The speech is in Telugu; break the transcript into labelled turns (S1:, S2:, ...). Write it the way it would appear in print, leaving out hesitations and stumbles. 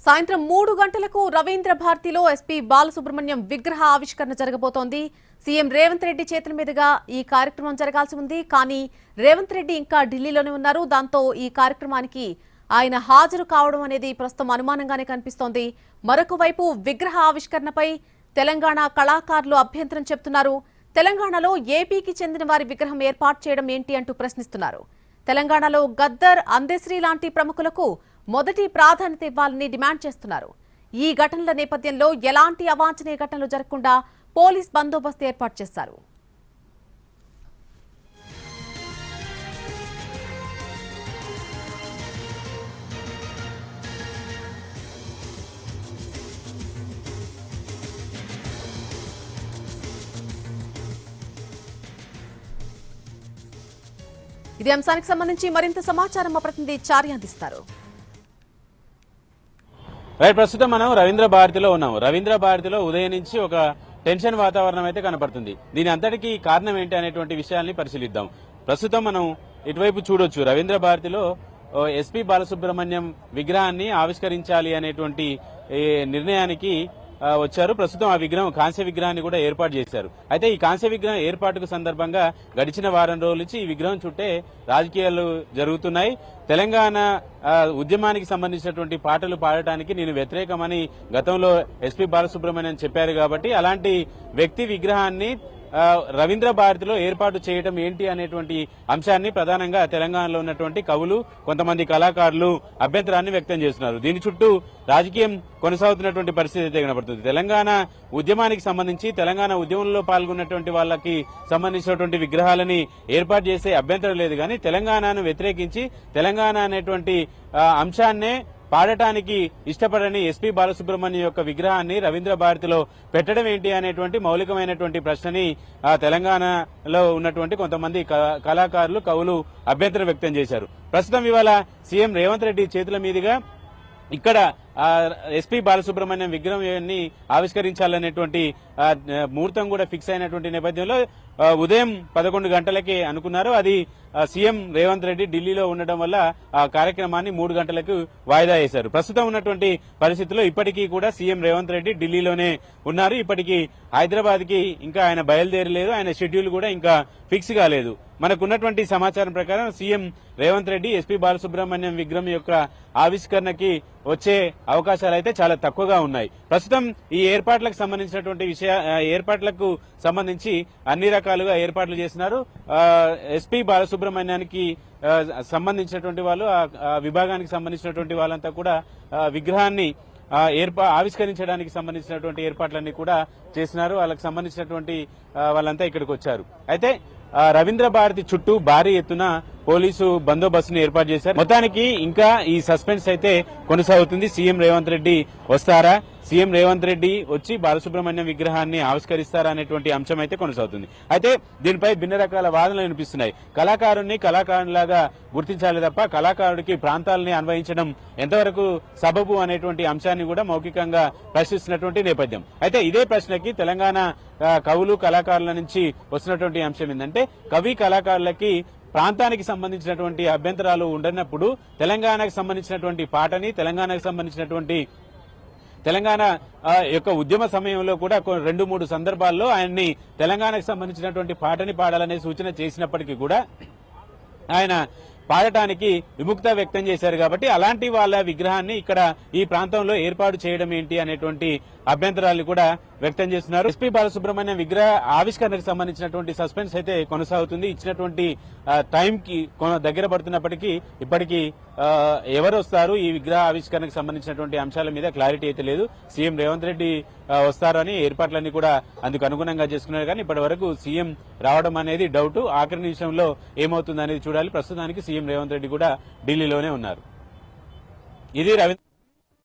S1: సాయంత్రం 3 గంటలకు రవీంద్ర భారతిలో ఎస్పీ బాలసుబ్రహ్మణ్యం విగ్రహ ఆవిష్కరణ జరగబోతోంది. సీఎం రేవంత్ రెడ్డి చేతుల మీదుగా ఈ కార్యక్రమం జరగాల్సి ఉంది. కానీ రేవంత్ రెడ్డి ఇంకా ఢిల్లీలోనే ఉన్నారు. దాంతో ఈ కార్యక్రమానికి ఆయన హాజరు కావడం అనేది ప్రస్తుతం అనుమానంగానే కనిపిస్తోంది. మరొక వైపు విగ్రహ ఆవిష్కరణపై తెలంగాణ కళాకారులు అభ్యంతరం చెబుతున్నారు. తెలంగాణలో ఏపీకి చెందిన వారి విగ్రహం ఏర్పాటు చేయడం ఏంటి అంటూ ప్రశ్నిస్తున్నారు. తెలంగాణలో గద్దర్, అందెశ్రీ లాంటి ప్రముఖులకు మొదటి ప్రాధాన్యత ఇవ్వాలని డిమాండ్ చేస్తున్నారు. ఈ ఘటనల నేపథ్యంలో ఎలాంటి అవాంఛనీయ ఘటనలు జరగకుండా పోలీస్ బందోబస్తు ఏర్పాటు చేశారు. ఇదే అంశానికి సంబంధించి మరింత సమాచారం మా ప్రతినిధి చార్య అందిస్తారు.
S2: రైట్, ప్రస్తుతం మనం రవీంద్ర భారతిలో ఉన్నాము. రవీంద్ర భారతిలో ఉదయం నుంచి ఒక టెన్షన్ వాతావరణం అయితే కనపడుతుంది. దీని అంతటికీ కారణం ఏంటి అనేటువంటి విషయాల్ని పరిశీలిద్దాం. ప్రస్తుతం మనం ఇటువైపు చూడొచ్చు. రవీంద్ర భారతిలో ఎస్పీ బాలసుబ్రహ్మణ్యం విగ్రహాన్ని ఆవిష్కరించాలి అనేటువంటి నిర్ణయానికి వచ్చారు. ప్రస్తుతం ఆ విగ్రహం కాంస్య విగ్రహాన్ని కూడా ఏర్పాటు చేశారు. అయితే ఈ కాంస్య విగ్రహం ఏర్పాటుకు సందర్భంగా గడిచిన వారం రోజుల నుంచి ఈ విగ్రహం చుట్టే రాజకీయాలు జరుగుతున్నాయి. తెలంగాణ ఉద్యమానికి సంబంధించినటువంటి పాటలు పాడటానికి నేను వ్యతిరేకమని గతంలో ఎస్పీ బాలసుబ్రహ్మణ్యం చెప్పారు. కాబట్టి అలాంటి వ్యక్తి విగ్రహాన్ని రవీంద్ర భారతిలో ఏర్పాటు చేయడం ఏంటి అనేటువంటి అంశాన్ని ప్రధానంగా తెలంగాణలో ఉన్నటువంటి కవులు, కొంతమంది కళాకారులు అభ్యంతరాన్ని వ్యక్తం చేస్తున్నారు. దీని చుట్టూ రాజకీయం కొనసాగుతున్నటువంటి పరిస్థితి అయితే కనబడుతుంది. తెలంగాణ ఉద్యమానికి సంబంధించి తెలంగాణ ఉద్యమంలో పాల్గొన్నటువంటి వాళ్ళకి సంబంధించినటువంటి విగ్రహాలని ఏర్పాటు చేసే అభ్యంతరం లేదు. కానీ తెలంగాణను వ్యతిరేకించి తెలంగాణ అనేటువంటి అంశాన్నే పాడటానికి ఇష్టపడని ఎస్పీ బాలసుబ్రహ్మణ్యం యొక్క విగ్రహాన్ని రవీంద్ర భారతిలో పెట్టడం ఏంటి అనేటువంటి మౌలికమైనటువంటి ప్రశ్నని తెలంగాణలో ఉన్నటువంటి కొంతమంది కళాకారులు, కవులు అభ్యంతరం వ్యక్తం చేశారు. ప్రస్తుతం ఇవాళ సీఎం రేవంత్ రెడ్డి చేతుల మీదుగా ఇక్కడ ఎస్పీ బాలసుబ్రహ్మణ్యం విగ్రహాన్ని ఆవిష్కరించాలనేటువంటి ముహూర్తం కూడా ఫిక్స్ అయినటువంటి నేపథ్యంలో ఉదయం 11 గంటలకే అనుకున్నారు. అది సీఎం రేవంత్ రెడ్డి ఢిల్లీలో ఉండడం వల్ల ఆ కార్యక్రమాన్ని 3 గంటలకు వాయిదా వేశారు. ప్రస్తుతం ఉన్నటువంటి పరిస్థితుల్లో ఇప్పటికీ కూడా సీఎం రేవంత్ రెడ్డి ఢిల్లీలోనే ఉన్నారు. ఇప్పటికీ హైదరాబాద్ కి ఇంకా ఆయన బయలుదేరలేదు. ఆయన షెడ్యూల్ కూడా ఇంకా ఫిక్స్ కాలేదు. మనకున్నటువంటి సమాచారం ప్రకారం సీఎం రేవంత్ రెడ్డి ఎస్పీ బాలసుబ్రహ్మణ్యం విగ్రహం యొక్క ఆవిష్కరణకి వచ్చే అవకాశాలు అయితే చాలా తక్కువగా ఉన్నాయి. ప్రస్తుతం ఈ ఏర్పాట్లకు సంబంధించినటువంటి ఏర్పాట్లకు సంబంధించి అన్ని రకాలుగా ఏర్పాట్లు చేస్తున్నారు. ఎస్పీ బాలసుబ్రహ్మణ్యానికి సంబంధించినటువంటి వాళ్ళు, ఆ విభాగానికి సంబంధించినటువంటి వాళ్ళంతా కూడా విగ్రహాన్ని ఆవిష్కరించడానికి సంబంధించినటువంటి ఏర్పాట్లన్నీ కూడా చేస్తున్నారు. వాళ్ళకి సంబంధించినటువంటి వాళ్ళంతా ఇక్కడికి వచ్చారు. అయితే రవీంద్ర భారతి చుట్టూ భారీ ఎత్తున పోలీసు బందోబస్తును ఏర్పాటు చేశారు. మొత్తానికి ఇంకా ఈ సస్పెన్స్ అయితే కొనసాగుతుంది. సీఎం రేవంత్ రెడ్డి వస్తారా, సీఎం రేవంత్ రెడ్డి వచ్చి బాలసుబ్రహ్మణ్యం విగ్రహాన్ని ఆవిష్కరిస్తారా అనేటువంటి అంశం అయితే కొనసాగుతుంది. అయితే దీనిపై భిన్న రకాల వాదనలు వినిపిస్తున్నాయి. కళాకారుణ్ణి కళాకారులాగా గుర్తించాలి తప్ప కళాకారుడికి ప్రాంతాలని అన్వయించడం ఎంతవరకు సబబు అనేటువంటి అంశాన్ని కూడా మౌఖికంగా ప్రశ్నిస్తున్నటువంటి నేపథ్యం. అయితే ఇదే ప్రశ్నకి తెలంగాణ కవులు, కళాకారుల నుంచి వస్తున్నటువంటి అంశం ఏంటంటే, కవి కళాకారులకి ప్రాంతానికి సంబంధించినటువంటి అభ్యంతరాలు ఉండనప్పుడు తెలంగాణకు సంబంధించినటువంటి పాటని, తెలంగాణకు సంబంధించినటువంటి తెలంగాణ యొక్క ఉద్యమ సమయంలో కూడా 2-3 సందర్భాల్లో ఆయన్ని తెలంగాణకు సంబంధించినటువంటి పాటని పాడాలనే సూచన చేసినప్పటికీ కూడా ఆయన పాడటానికి విముక్త వ్యక్తం చేశారు. కాబట్టి అలాంటి వాళ్ళ విగ్రహాన్ని ఇక్కడ ఈ ప్రాంతంలో ఏర్పాటు చేయడం ఏంటి అనేటువంటి అభ్యంతరాలు కూడా వ్యక్తం చేస్తున్నారు. ఎస్పీ బాలసుబ్రహ్మణ్యం విగ్రహ ఆవిష్కరణకు సంబంధించినటువంటి సస్పెన్స్ అయితే కొనసాగుతుంది. ఇచ్చినటువంటి టైం కి దగ్గర పడుతున్నప్పటికీ ఇప్పటికీ ఎవరు వస్తారు ఈ విగ్రహ ఆవిష్కరణకు సంబంధించినటువంటి అంశాల మీద క్లారిటీ అయితే లేదు. సీఎం రేవంత్ రెడ్డి వస్తారని ఏర్పాట్లన్నీ కూడా అందుకు అనుగుణంగా చేసుకున్నారు. కానీ ఇప్పటి వరకు సీఎం రావడం అనేది డౌట్. ఆఖరి నిమిషంలో ఏమవుతుంది అనేది చూడాలి. ప్రస్తుతానికి సీఎం రేవంత్ రెడ్డి కూడా ఢిల్లీలోనే ఉన్నారు. ఇది రవీంద్ర